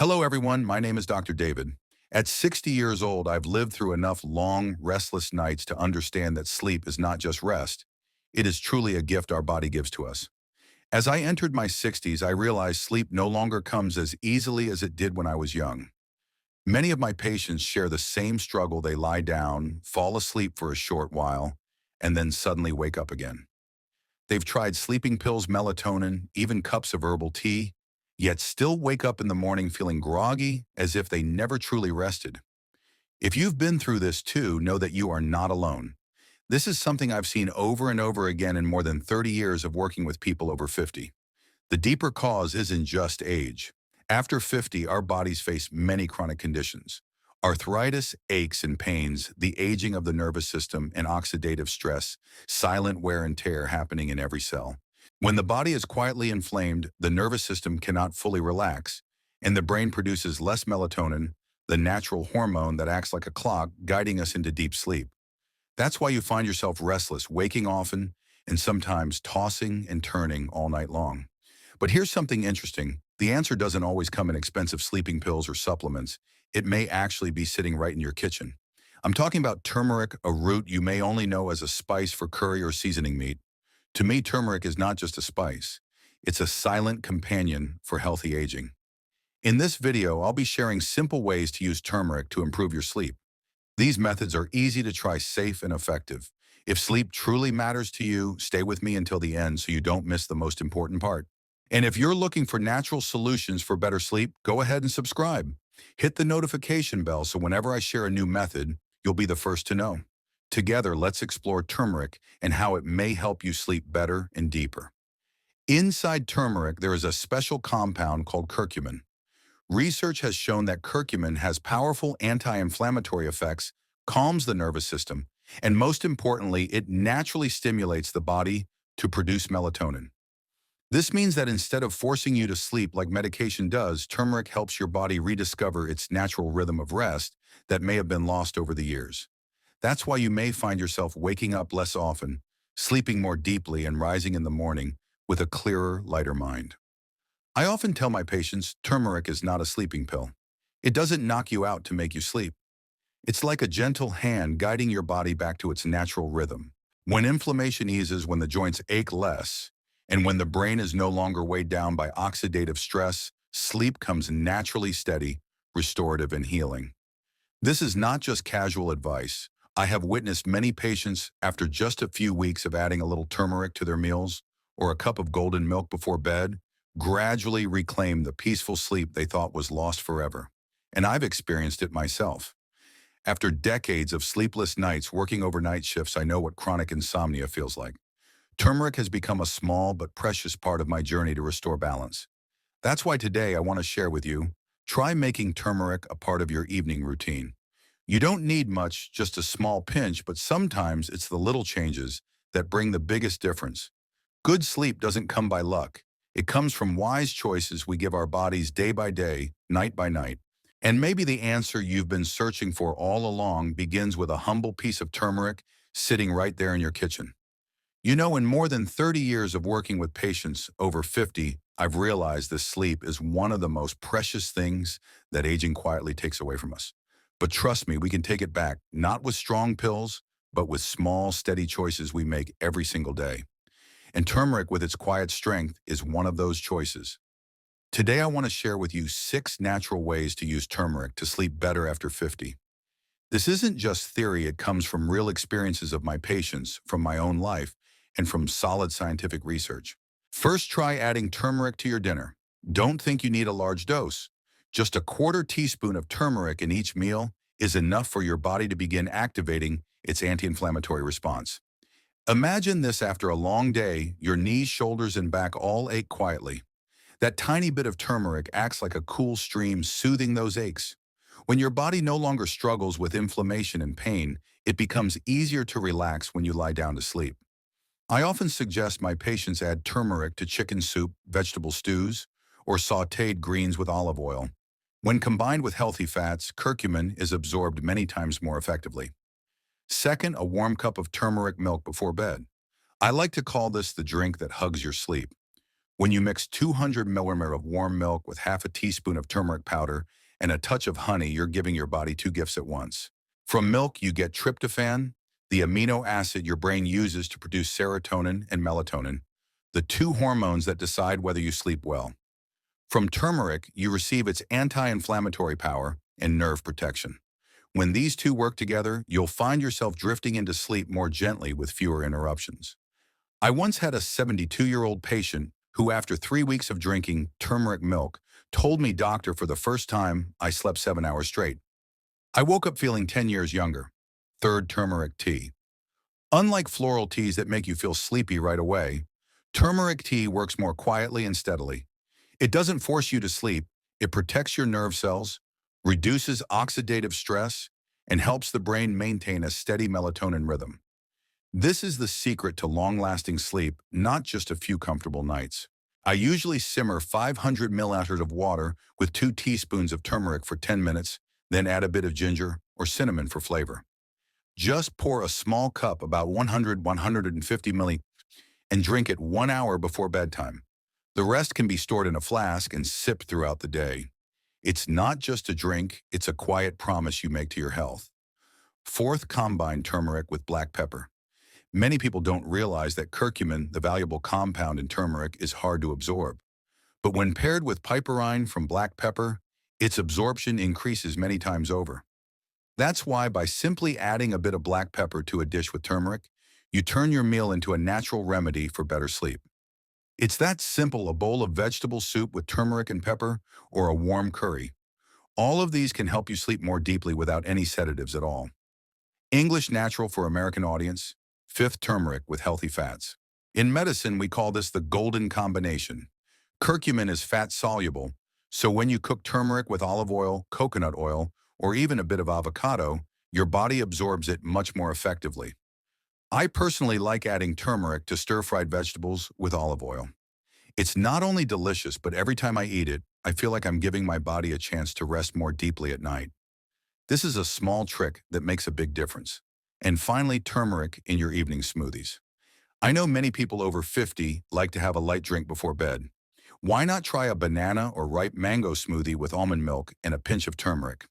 Hello, everyone. My name is Dr. David. At 60 years old, I've lived through enough long, restless nights to understand that sleep is not just rest. It is truly a gift our body gives to us. As I entered my 60s, I realized sleep no longer comes as easily as it did when I was young. Many of my patients share the same struggle. They lie down, fall asleep for a short while, and then suddenly wake up again. They've tried sleeping pills, melatonin, even cups of herbal tea, yet still wake up in the morning feeling groggy as if they never truly rested. If you've been through this too, know that you are not alone. This is something I've seen over and over again in more than 30 years of working with people over 50. The deeper cause isn't just age. After 50, our bodies face many chronic conditions. Arthritis, aches and pains, the aging of the nervous system, and oxidative stress, silent wear and tear happening in every cell. When the body is quietly inflamed, the nervous system cannot fully relax, and the brain produces less melatonin, the natural hormone that acts like a clock, guiding us into deep sleep. That's why you find yourself restless, waking often, and sometimes tossing and turning all night long. But here's something interesting. The answer doesn't always come in expensive sleeping pills or supplements. It may actually be sitting right in your kitchen. I'm talking about turmeric, a root you may only know as a spice for curry or seasoning meat. To me, turmeric is not just a spice. It's a silent companion for healthy aging. In this video, I'll be sharing simple ways to use turmeric to improve your sleep. These methods are easy to try, safe and effective. If sleep truly matters to you, stay with me until the end so you don't miss the most important part. And if you're looking for natural solutions for better sleep, go ahead and subscribe. Hit the notification bell so whenever I share a new method, you'll be the first to know. Together, let's explore turmeric and how it may help you sleep better and deeper. Inside turmeric, there is a special compound called curcumin. Research has shown that curcumin has powerful anti-inflammatory effects, calms the nervous system, and most importantly, it naturally stimulates the body to produce melatonin. This means that instead of forcing you to sleep like medication does, turmeric helps your body rediscover its natural rhythm of rest that may have been lost over the years. That's why you may find yourself waking up less often, sleeping more deeply, and rising in the morning with a clearer, lighter mind. I often tell my patients turmeric is not a sleeping pill. It doesn't knock you out to make you sleep. It's like a gentle hand guiding your body back to its natural rhythm. When inflammation eases, when the joints ache less, and when the brain is no longer weighed down by oxidative stress, sleep comes naturally steady, restorative, and healing. This is not just casual advice. I have witnessed many patients, after just a few weeks of adding a little turmeric to their meals or a cup of golden milk before bed, gradually reclaim the peaceful sleep they thought was lost forever. And I've experienced it myself. After decades of sleepless nights working overnight shifts, I know what chronic insomnia feels like. Turmeric has become a small but precious part of my journey to restore balance. That's why today I want to share with you, try making turmeric a part of your evening routine. You don't need much, just a small pinch, but sometimes it's the little changes that bring the biggest difference. Good sleep doesn't come by luck. It comes from wise choices we give our bodies day by day, night by night. And maybe the answer you've been searching for all along begins with a humble piece of turmeric sitting right there in your kitchen. You know, in more than 30 years of working with patients over 50, I've realized that sleep is one of the most precious things that aging quietly takes away from us. But trust me, we can take it back, not with strong pills, but with small, steady choices we make every single day. And turmeric, with its quiet strength, is one of those choices. Today, I want to share with you 6 natural ways to use turmeric to sleep better after 50. This isn't just theory, it comes from real experiences of my patients, from my own life, and from solid scientific research. First, try adding turmeric to your dinner. Don't think you need a large dose. Just a quarter teaspoon of turmeric in each meal is enough for your body to begin activating its anti-inflammatory response. Imagine this: after a long day, your knees, shoulders, and back all ache quietly. That tiny bit of turmeric acts like a cool stream, soothing those aches. When your body no longer struggles with inflammation and pain, it becomes easier to relax when you lie down to sleep. I often suggest my patients add turmeric to chicken soup, vegetable stews, or sautéed greens with olive oil. When combined with healthy fats, curcumin is absorbed many times more effectively. Second, a warm cup of turmeric milk before bed. I like to call this the drink that hugs your sleep. When you mix 200 milliliters of warm milk with half a teaspoon of turmeric powder and a touch of honey, you're giving your body two gifts at once. From milk, you get tryptophan, the amino acid your brain uses to produce serotonin and melatonin, the two hormones that decide whether you sleep well. From turmeric, you receive its anti-inflammatory power and nerve protection. When these two work together, you'll find yourself drifting into sleep more gently with fewer interruptions. I once had a 72-year-old patient who, after 3 weeks of drinking turmeric milk, told me, "Doctor, for the first time, I slept 7 hours straight. I woke up feeling 10 years younger." Third, turmeric tea. Unlike floral teas that make you feel sleepy right away, turmeric tea works more quietly and steadily. It doesn't force you to sleep, it protects your nerve cells, reduces oxidative stress, and helps the brain maintain a steady melatonin rhythm. This is the secret to long-lasting sleep, not just a few comfortable nights. I usually simmer 500 milliliters of water with 2 teaspoons of turmeric for 10 minutes, then add a bit of ginger or cinnamon for flavor. Just pour a small cup, about 100-150 milliliters, and drink it 1 hour before bedtime. The rest can be stored in a flask and sipped throughout the day. It's not just a drink, it's a quiet promise you make to your health. Fourth, combine turmeric with black pepper. Many people don't realize that curcumin, the valuable compound in turmeric, is hard to absorb. But when paired with piperine from black pepper, its absorption increases many times over. That's why, by simply adding a bit of black pepper to a dish with turmeric, you turn your meal into a natural remedy for better sleep. It's that simple: a bowl of vegetable soup with turmeric and pepper, or a warm curry. All of these can help you sleep more deeply without any sedatives at all. English natural for American audience. Fifth, turmeric with healthy fats. In medicine, we call this the golden combination. Curcumin is fat soluble, so when you cook turmeric with olive oil, coconut oil, or even a bit of avocado, your body absorbs it much more effectively. I personally like adding turmeric to stir-fried vegetables with olive oil. It's not only delicious, but every time I eat it, I feel like I'm giving my body a chance to rest more deeply at night. This is a small trick that makes a big difference. And finally, turmeric in your evening smoothies. I know many people over 50 like to have a light drink before bed. Why not try a banana or ripe mango smoothie with almond milk and a pinch of turmeric?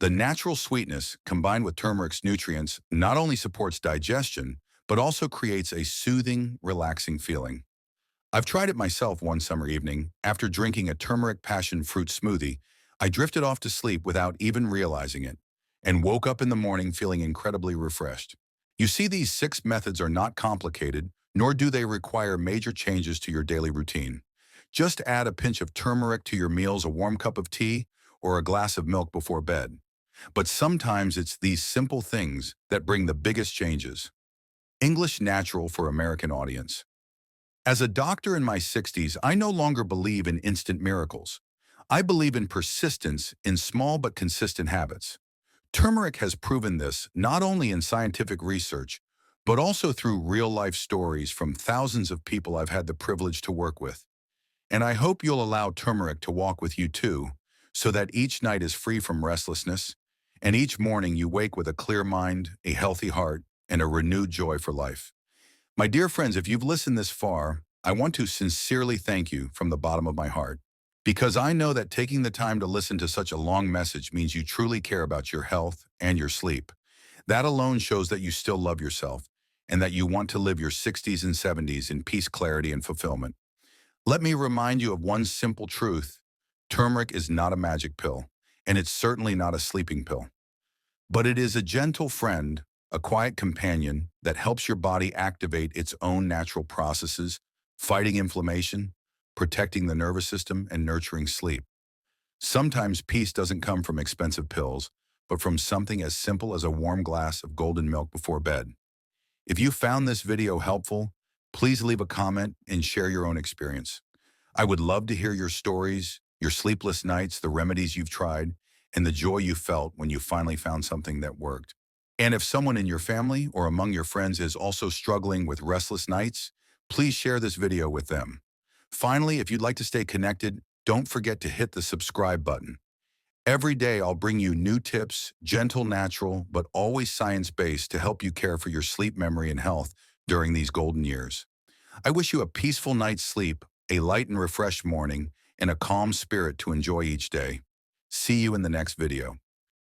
The natural sweetness, combined with turmeric's nutrients, not only supports digestion, but also creates a soothing, relaxing feeling. I've tried it myself one summer evening. After drinking a turmeric passion fruit smoothie, I drifted off to sleep without even realizing it, and woke up in the morning feeling incredibly refreshed. You see, these 6 methods are not complicated, nor do they require major changes to your daily routine. Just add a pinch of turmeric to your meals, a warm cup of tea, or a glass of milk before bed. But sometimes it's these simple things that bring the biggest changes. English natural for American audience. As a doctor in my 60s, I no longer believe in instant miracles. I believe in persistence in small but consistent habits. Turmeric has proven this not only in scientific research, but also through real-life stories from thousands of people I've had the privilege to work with. And I hope you'll allow turmeric to walk with you too, so that each night is free from restlessness, and each morning you wake with a clear mind, a healthy heart, and a renewed joy for life. My dear friends, if you've listened this far, I want to sincerely thank you from the bottom of my heart, because I know that taking the time to listen to such a long message means you truly care about your health and your sleep. That alone shows that you still love yourself and that you want to live your 60s and 70s in peace, clarity, and fulfillment. Let me remind you of one simple truth. Turmeric is not a magic pill, and it's certainly not a sleeping pill. But it is a gentle friend, a quiet companion that helps your body activate its own natural processes, fighting inflammation, protecting the nervous system, and nurturing sleep. Sometimes peace doesn't come from expensive pills, but from something as simple as a warm glass of golden milk before bed. If you found this video helpful, please leave a comment and share your own experience. I would love to hear your stories, your sleepless nights, the remedies you've tried, and the joy you felt when you finally found something that worked. And if someone in your family or among your friends is also struggling with restless nights, please share this video with them. Finally, if you'd like to stay connected, don't forget to hit the subscribe button. Every day I'll bring you new tips, gentle, natural, but always science-based, to help you care for your sleep, memory, and health during these golden years. I wish you a peaceful night's sleep, a light and refreshed morning, and a calm spirit to enjoy each day. See you in the next video.